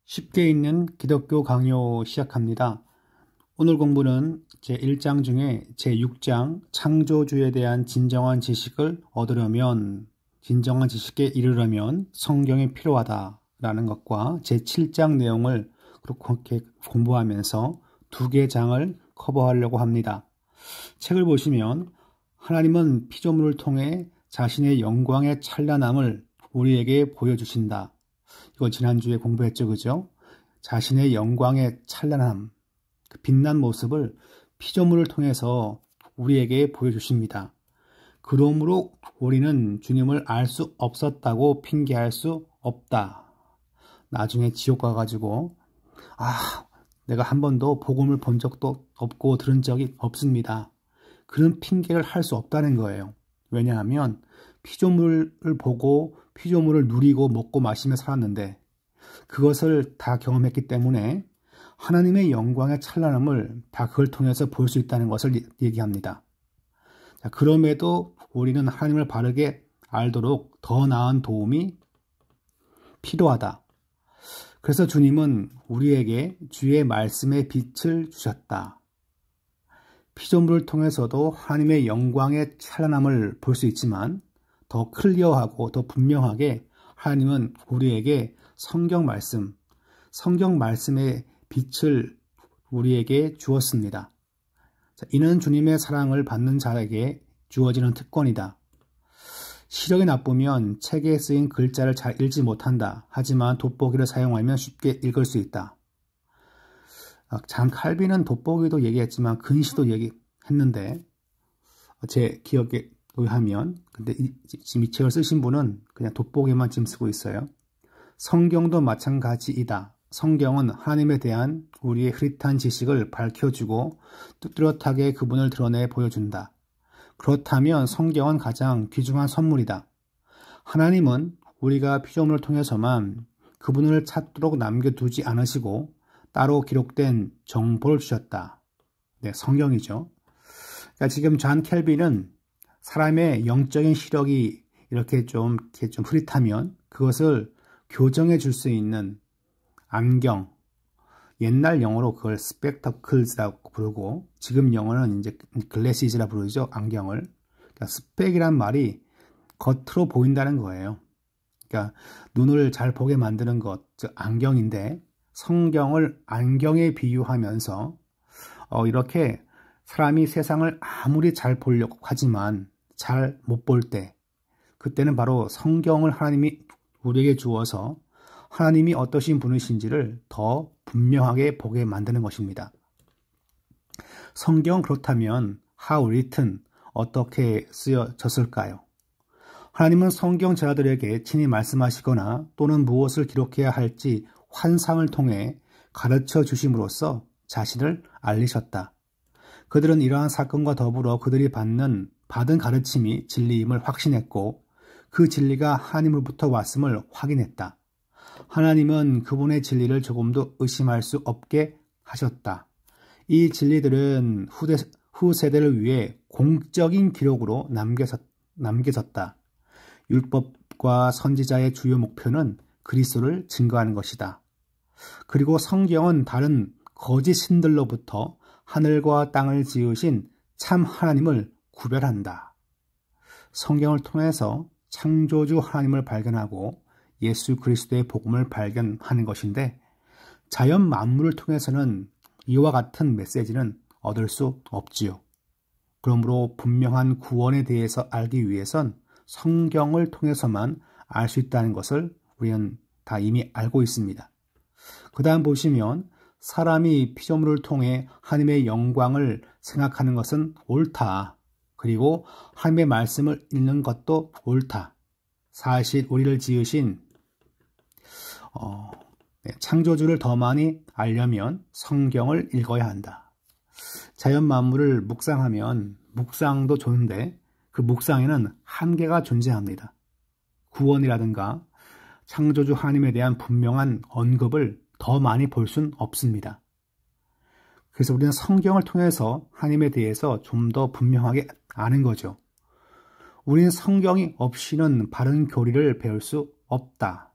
쉽게 읽는 기독교 강요 시작합니다. 오늘 공부는 제1장 중에 제6장 창조주에 대한 진정한 지식을 얻으려면, 진정한 지식에 이르려면 성경이 필요하다라는 것과 제7장 내용을 그렇게 공부하면서 두 개 장을 커버하려고 합니다. 책을 보시면 하나님은 피조물을 통해 자신의 영광의 찬란함을 우리에게 보여주신다. 이거 지난주에 공부했죠, 그죠? 자신의 영광의 찬란함, 그 빛난 모습을 피조물을 통해서 우리에게 보여주십니다. 그러므로 우리는 주님을 알 수 없었다고 핑계할 수 없다. 나중에 지옥 가가지고 내가 한 번도 복음을 본 적도 없고 들은 적이 없습니다. 그런 핑계를 할 수 없다는 거예요. 왜냐하면 피조물을 보고 피조물을 누리고 먹고 마시며 살았는데 그것을 다 경험했기 때문에 하나님의 영광의 찬란함을 다 그걸 통해서 볼 수 있다는 것을 얘기합니다. 자, 그럼에도 우리는 하나님을 바르게 알도록 더 나은 도움이 필요하다. 그래서 주님은 우리에게 주의 말씀의 빛을 주셨다. 피조물을 통해서도 하나님의 영광의 찬란함을 볼 수 있지만 더 클리어하고 더 분명하게 하나님은 우리에게 성경 말씀의 빛을 우리에게 주었습니다. 자, 이는 주님의 사랑을 받는 자에게 주어지는 특권이다. 시력이 나쁘면 책에 쓰인 글자를 잘 읽지 못한다. 하지만 돋보기를 사용하면 쉽게 읽을 수 있다. 잔 칼빈은 돋보기도 얘기했지만 근시도 얘기했는데 제 기억에 의하면 근데 지금 이 책을 쓰신 분은 그냥 돋보기만 지금 쓰고 있어요. 성경도 마찬가지이다. 성경은 하나님에 대한 우리의 흐릿한 지식을 밝혀주고 뚜렷하게 그분을 드러내 보여준다. 그렇다면 성경은 가장 귀중한 선물이다. 하나님은 우리가 피조물을 통해서만 그분을 찾도록 남겨두지 않으시고 따로 기록된 정보를 주셨다. 네, 성경이죠. 그러니까 지금 잔 켈빈은 사람의 영적인 시력이 이렇게 좀 흐릿하면 그것을 교정해 줄 수 있는 안경, 옛날 영어로 그걸 spectacles라고 부르고 지금 영어는 이제 glasses라 부르죠, 안경을. 그러니까 스펙이란 말이 겉으로 보인다는 거예요. 그러니까 눈을 잘 보게 만드는 것, 즉 안경인데 성경을 안경에 비유하면서 이렇게 사람이 세상을 아무리 잘 보려고 하지만 잘 못 볼 때 그때는 바로 성경을 하나님이 우리에게 주어서 하나님이 어떠신 분이신지를 더 분명하게 보게 만드는 것입니다. 성경 그렇다면 how written, 어떻게 쓰여졌을까요? 하나님은 성경 제자들에게 친히 말씀하시거나 또는 무엇을 기록해야 할지 환상을 통해 가르쳐 주심으로써 자신을 알리셨다. 그들은 이러한 사건과 더불어 그들이 받은 가르침이 진리임을 확신했고 그 진리가 하나님으로부터 왔음을 확인했다. 하나님은 그분의 진리를 조금도 의심할 수 없게 하셨다. 이 진리들은 후 세대를 위해 공적인 기록으로 남겨졌다. 율법과 선지자의 주요 목표는 그리스도를 증거하는 것이다. 그리고 성경은 다른 거짓 신들로부터 하늘과 땅을 지으신 참 하나님을 구별한다. 성경을 통해서 창조주 하나님을 발견하고 예수 그리스도의 복음을 발견하는 것인데 자연 만물을 통해서는 이와 같은 메시지는 얻을 수 없지요. 그러므로 분명한 구원에 대해서 알기 위해선 성경을 통해서만 알 수 있다는 것을 우리는 다 이미 알고 있습니다. 그 다음 보시면 사람이 피조물을 통해 하나님의 영광을 생각하는 것은 옳다. 그리고 하나님의 말씀을 읽는 것도 옳다. 사실 우리를 지으신 창조주를 더 많이 알려면 성경을 읽어야 한다. 자연 만물을 묵상하면 묵상도 좋은데 그 묵상에는 한계가 존재합니다. 구원이라든가 창조주 하나님에 대한 분명한 언급을 더 많이 볼 수는 없습니다. 그래서 우리는 성경을 통해서 하나님에 대해서 좀 더 분명하게 아는 거죠. 우리는 성경이 없이는 바른 교리를 배울 수 없다.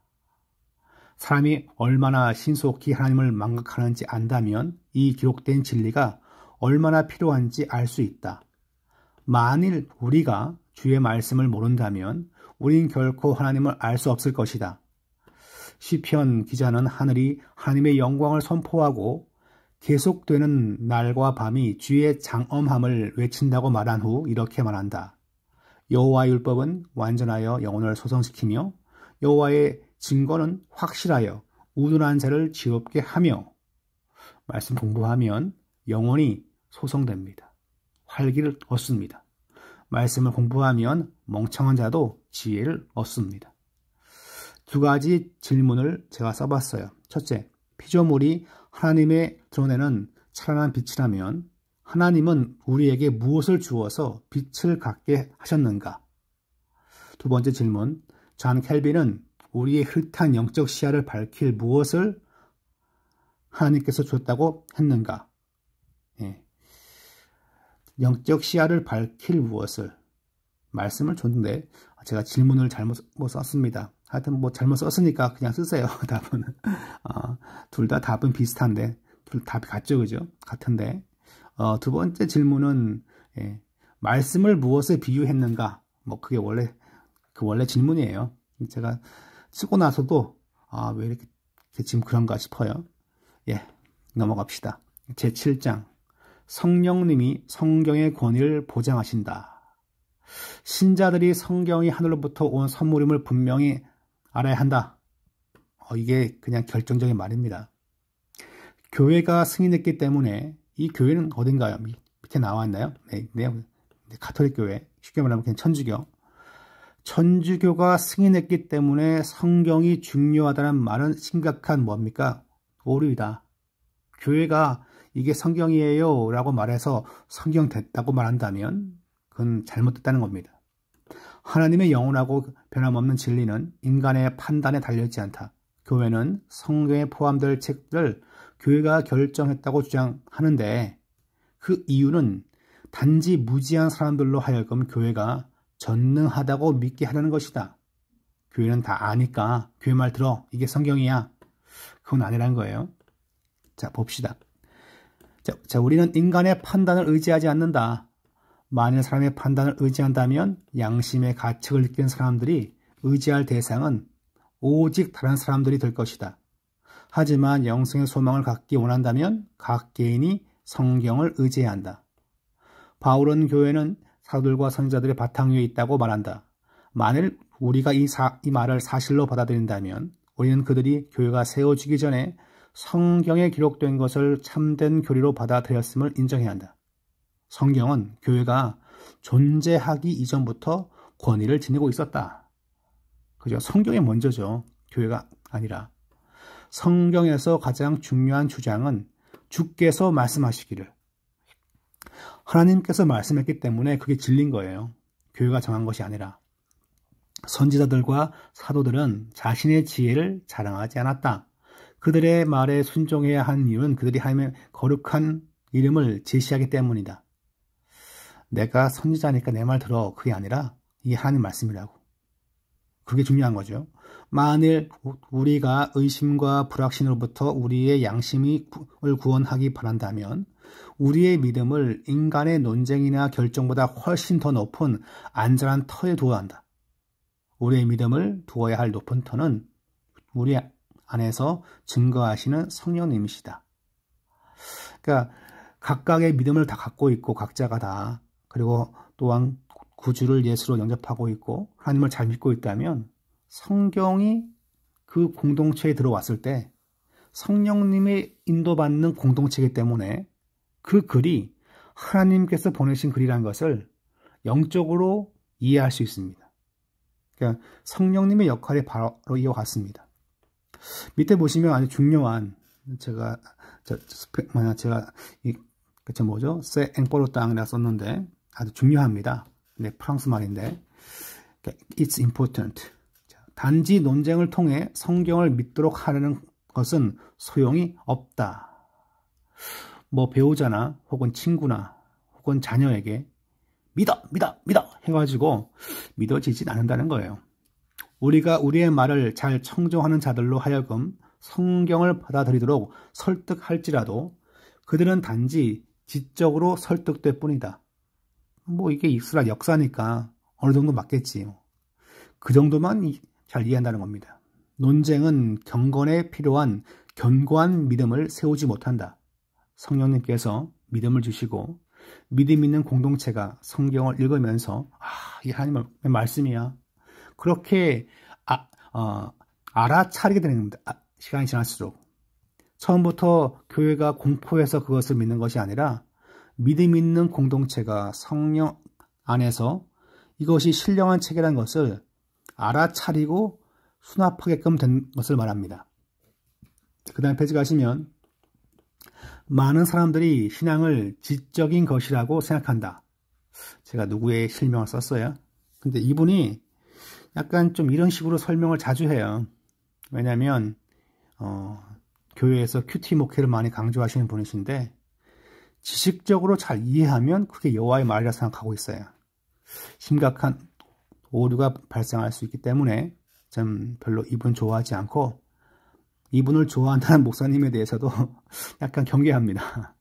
사람이 얼마나 신속히 하나님을 망각하는지 안다면 이 기록된 진리가 얼마나 필요한지 알 수 있다. 만일 우리가 주의 말씀을 모른다면 우린 결코 하나님을 알 수 없을 것이다. 시편 기자는 하늘이 하나님의 영광을 선포하고 계속되는 날과 밤이 주의 장엄함을 외친다고 말한 후 이렇게 말한다. 여호와의 율법은 완전하여 영혼을 소성시키며 여호와의 증거는 확실하여 우둔한 자를 지롭게 하며 말씀 공부하면 영혼이 소성됩니다. 활기를 얻습니다. 말씀을 공부하면 멍청한 자도 지혜를 얻습니다. 두 가지 질문을 제가 써봤어요. 첫째, 피조물이 하나님의 드러내는 찬란한 빛이라면 하나님은 우리에게 무엇을 주어서 빛을 갖게 하셨는가? 두 번째 질문, 존 켈빈은 우리의 흐릿한 영적 시야를 밝힐 무엇을 하나님께서 줬다고 했는가? 예. 영적 시야를 밝힐 무엇을 말씀을 줬는데 제가 질문을 잘못 썼습니다. 하여튼 뭐 잘못 썼으니까 그냥 쓰세요. 답은 둘 다 답은 비슷한데 둘 답이 같죠, 그죠? 같은데 두 번째 질문은 말씀을 무엇에 비유했는가? 뭐 그게 원래 질문이에요. 제가 쓰고 나서도 왜 이렇게 지금 그런가 싶어요. 예, 넘어갑시다. 제7장 성령님이 성경의 권위를 보장하신다. 신자들이 성경이 하늘로부터 온 선물임을 분명히 알아야 한다. 이게 그냥 결정적인 말입니다. 교회가 승인했기 때문에 이 교회는 어딘가요? 밑에 나와 있나요? 네, 가톨릭 교회, 쉽게 말하면 그냥 천주교. 천주교가 승인했기 때문에 성경이 중요하다는 말은 심각한 뭡니까? 오류이다. 교회가 이게 성경이에요 라고 말해서 성경 됐다고 말한다면 그건 잘못됐다는 겁니다. 하나님의 영원하고 변함없는 진리는 인간의 판단에 달려있지 않다. 교회는 성경에 포함될 책들을 교회가 결정했다고 주장하는데 그 이유는 단지 무지한 사람들로 하여금 교회가 전능하다고 믿게 하려는 것이다. 교회는 다 아니까 교회 말 들어. 이게 성경이야. 그건 아니라는 거예요. 자, 봅시다. 자, 우리는 인간의 판단을 의지하지 않는다. 만일 사람의 판단을 의지한다면 양심의 가책을 느끼는 사람들이 의지할 대상은 오직 다른 사람들이 될 것이다. 하지만 영생의 소망을 갖기 원한다면 각 개인이 성경을 의지해야 한다. 바울은 교회는 사도들과 선지자들의 바탕 위에 있다고 말한다. 만일 우리가 이 말을 사실로 받아들인다면 우리는 그들이 교회가 세워지기 전에 성경에 기록된 것을 참된 교리로 받아들였음을 인정해야 한다. 성경은 교회가 존재하기 이전부터 권위를 지니고 있었다. 그죠? 성경이 먼저죠. 교회가 아니라. 성경에서 가장 중요한 주장은 주께서 말씀하시기를. 하나님께서 말씀했기 때문에 그게 진리인 거예요. 교회가 정한 것이 아니라. 선지자들과 사도들은 자신의 지혜를 자랑하지 않았다. 그들의 말에 순종해야 하는 이유는 그들이 하나님의 거룩한 이름을 제시하기 때문이다. 내가 선지자니까 내 말 들어. 그게 아니라 이게 하나님 말씀이라고. 그게 중요한 거죠. 만일 우리가 의심과 불확신으로부터 우리의 양심을 구원하기 바란다면 우리의 믿음을 인간의 논쟁이나 결정보다 훨씬 더 높은 안전한 터에 두어야 한다. 우리의 믿음을 두어야 할 높은 터는 우리 안에서 증거하시는 성령님이시다. 그러니까 각각의 믿음을 다 갖고 있고 각자가 다 그리고 또한 구주를 예수로 영접하고 있고 하나님을 잘 믿고 있다면 성경이 그 공동체에 들어왔을 때 성령님의 인도받는 공동체이기 때문에 그 글이 하나님께서 보내신 글이라는 것을 영적으로 이해할 수 있습니다. 그러니까 성령님의 역할이 바로 이와 같습니다. 밑에 보시면 아주 중요한 제가 세 앵포르땅이라 썼는데 아주 중요합니다. 네, 프랑스 말인데 It's important. 단지 논쟁을 통해 성경을 믿도록 하려는 것은 소용이 없다. 뭐 배우자나 혹은 친구나 혹은 자녀에게 믿어 해가지고 믿어지진 않는다는 거예요. 우리가 우리의 말을 잘 청종하는 자들로 하여금 성경을 받아들이도록 설득할지라도 그들은 단지 지적으로 설득될 뿐이다. 뭐 이게 이스라엘 역사니까 어느 정도 맞겠지. 그 정도만 잘 이해한다는 겁니다. 논쟁은 경건에 필요한 견고한 믿음을 세우지 못한다. 성령님께서 믿음을 주시고 믿음 있는 공동체가 성경을 읽으면서 이 하나님의 말씀이야. 그렇게 알아차리게 되는 겁니다. 시간이 지날수록. 처음부터 교회가 공포해서 그것을 믿는 것이 아니라 믿음 있는 공동체가 성령 안에서 이것이 신령한 책이라는 것을 알아차리고 수납하게끔 된 것을 말합니다. 그 다음 페이지 가시면 많은 사람들이 신앙을 지적인 것이라고 생각한다. 제가 누구의 실명을 썼어요. 근데 이분이 약간 좀 이런 식으로 설명을 자주 해요. 왜냐하면 교회에서 큐티 목회를 많이 강조하시는 분이신데 지식적으로 잘 이해하면 그게 여호와의 말이라 생각하고 있어요. 심각한 오류가 발생할 수 있기 때문에 좀 별로 이분 좋아하지 않고 이분을 좋아한다는 목사님에 대해서도 약간 경계합니다.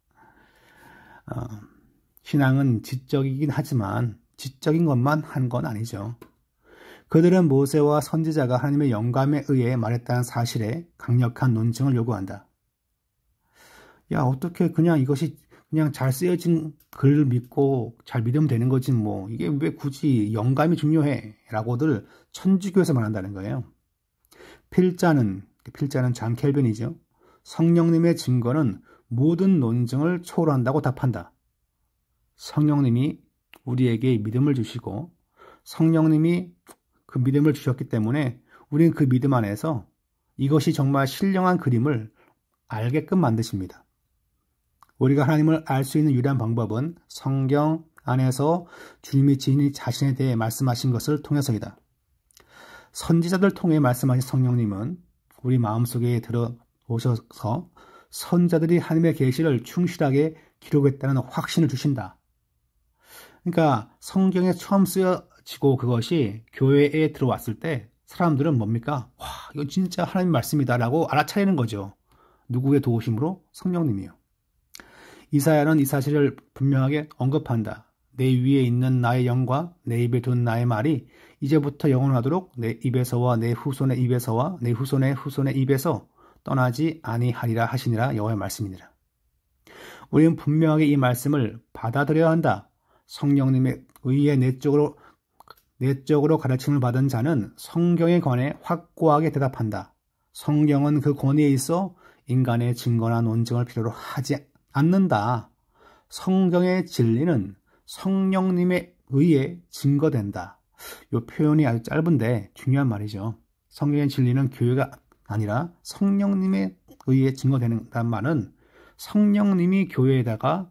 신앙은 지적이긴 하지만 지적인 것만 한 건 아니죠. 그들은 모세와 선지자가 하나님의 영감에 의해 말했다는 사실에 강력한 논증을 요구한다. 야, 어떻게 그냥 이것이 그냥 잘 쓰여진 글을 믿고 잘 믿으면 되는 거지 뭐 이게 왜 굳이 영감이 중요해? 라고들 천주교에서 말한다는 거예요. 필자는 잔 켈빈이죠. 성령님의 증거는 모든 논증을 초월한다고 답한다. 성령님이 우리에게 믿음을 주시고 성령님이 그 믿음을 주셨기 때문에 우리는 그 믿음 안에서 이것이 정말 신령한 그림을 알게끔 만드십니다. 우리가 하나님을 알 수 있는 유일한 방법은 성경 안에서 주님이 자신에 대해 말씀하신 것을 통해서이다. 선지자들 통해 말씀하신 성령님은 우리 마음속에 들어오셔서 선자들이 하나님의 계시를 충실하게 기록했다는 확신을 주신다. 그러니까 성경에 처음 쓰여지고 그것이 교회에 들어왔을 때 사람들은 뭡니까? 와, 이거 진짜 하나님 말씀이다 라고 알아차리는 거죠. 누구의 도우심으로? 성령님이요. 이사야는 이 사실을 분명하게 언급한다. 내 위에 있는 나의 영과 내 입에 둔 나의 말이 이제부터 영원하도록 내 입에서와 내 후손의 입에서와 내 후손의 후손의 입에서 떠나지 아니하리라 하시니라 여호와의 말씀이니라. 우리는 분명하게 이 말씀을 받아들여야 한다. 성령님의 의에 내적으로 가르침을 받은 자는 성경에 관해 확고하게 대답한다. 성경은 그 권위에 있어 인간의 증거나 논증을 필요로 하지 않는다. 성경의 진리는 성령님에 의해 증거된다. 이 표현이 아주 짧은데 중요한 말이죠. 성경의 진리는 교회가 아니라 성령님에 의해 증거되는 말은 성령님이 교회에다가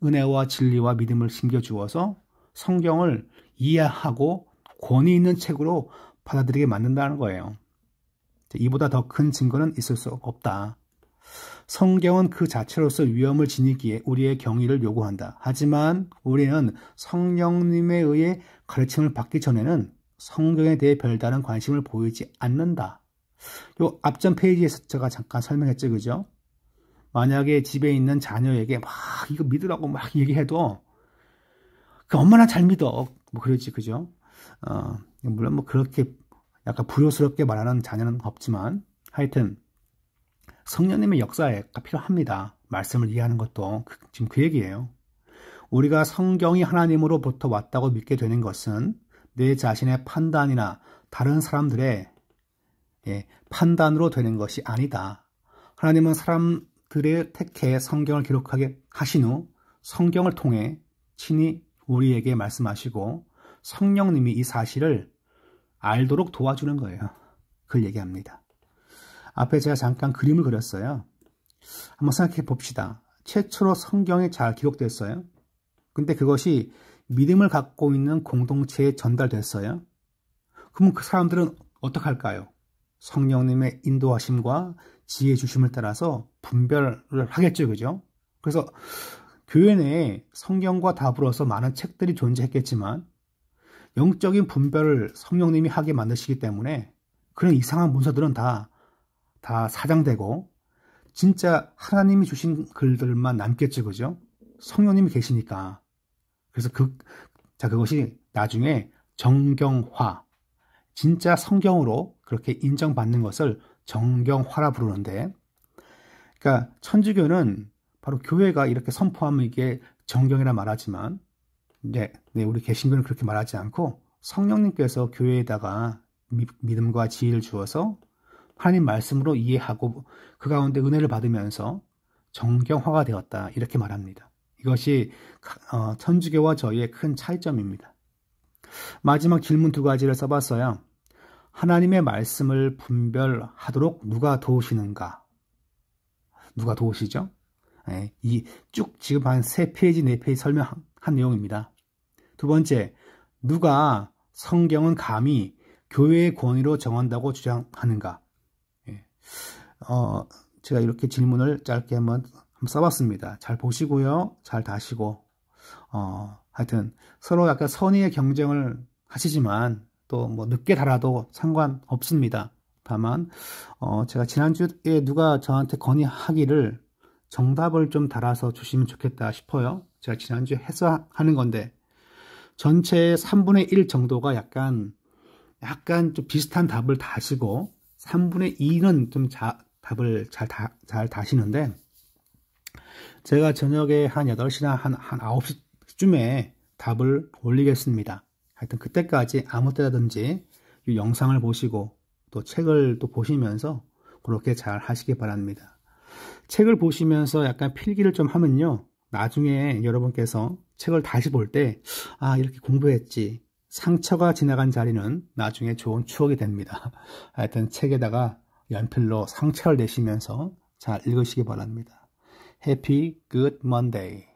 은혜와 진리와 믿음을 심겨주어서 성경을 이해하고 권위 있는 책으로 받아들이게 만든다는 거예요. 이보다 더 큰 증거는 있을 수 없다. 성경은 그 자체로서 위엄을 지니기에 우리의 경의를 요구한다. 하지만 우리는 성령님에 의해 가르침을 받기 전에는 성경에 대해 별다른 관심을 보이지 않는다. 요 앞전 페이지에서 제가 잠깐 설명했죠, 그죠? 만약에 집에 있는 자녀에게 막 이거 믿으라고 막 얘기해도 그 엄마나 잘 믿어. 뭐 그러지, 그죠? 물론 뭐 그렇게 약간 불효스럽게 말하는 자녀는 없지만 하여튼 성령님의 역사가 필요합니다. 말씀을 이해하는 것도 지금 그 얘기예요. 우리가 성경이 하나님으로부터 왔다고 믿게 되는 것은 내 자신의 판단이나 다른 사람들의 판단으로 되는 것이 아니다. 하나님은 사람들의 택해 성경을 기록하게 하신 후 성경을 통해 친히 우리에게 말씀하시고 성령님이 이 사실을 알도록 도와주는 거예요. 그걸 얘기합니다. 앞에 제가 잠깐 그림을 그렸어요. 한번 생각해 봅시다. 최초로 성경에 잘 기록됐어요. 근데 그것이 믿음을 갖고 있는 공동체에 전달됐어요. 그럼 그 사람들은 어떻게 할까요? 성령님의 인도하심과 지혜 주심을 따라서 분별을 하겠죠, 그죠? 그래서 교회 내에 성경과 더불어서 많은 책들이 존재했겠지만 영적인 분별을 성령님이 하게 만드시기 때문에 그런 이상한 문서들은 다 사장되고 진짜 하나님이 주신 글들만 남겠죠, 그죠? 성령님이 계시니까. 그래서 그것이 나중에 정경화, 진짜 성경으로 그렇게 인정받는 것을 정경화라 부르는데, 그러니까 천주교는 바로 교회가 이렇게 선포하면 이게 정경이라 말하지만, 네, 우리 개신교는 그렇게 말하지 않고 성령님께서 교회에다가 믿음과 지혜를 주어서 하나님 말씀으로 이해하고 그 가운데 은혜를 받으면서 정경화가 되었다, 이렇게 말합니다. 이것이 천주교와 저희의 큰 차이점입니다. 마지막 질문 2가지를 써봤어요. 하나님의 말씀을 분별하도록 누가 도우시는가? 누가 도우시죠? 네, 이 쭉 지금 한 3페이지, 4페이지 설명한 내용입니다. 2번째, 누가 성경은 감히 교회의 권위로 정한다고 주장하는가? 네. 제가 이렇게 질문을 짧게 한번 써봤습니다. 잘 보시고요. 잘 다시고. 하여튼 서로 약간 선의의 경쟁을 하시지만 또 뭐 늦게 달아도 상관없습니다. 다만 제가 지난주에 누가 저한테 건의하기를 정답을 좀 달아서 주시면 좋겠다 싶어요. 제가 지난주에 해서 하는 건데 전체의 3분의 1 정도가 약간 좀 비슷한 답을 다시고 3분의 2는 좀 답을 잘 다시는데 제가 저녁에 한 8시나 한 9시쯤에 답을 올리겠습니다. 하여튼 그때까지 아무 때라든지 이 영상을 보시고 또 책을 또 보시면서 그렇게 잘 하시기 바랍니다. 책을 보시면서 약간 필기를 좀 하면요, 나중에 여러분께서 책을 다시 볼 때 이렇게 공부했지, 상처가 지나간 자리는 나중에 좋은 추억이 됩니다. 하여튼 책에다가 연필로 상처를 내시면서 잘 읽으시기 바랍니다. Happy Good Monday.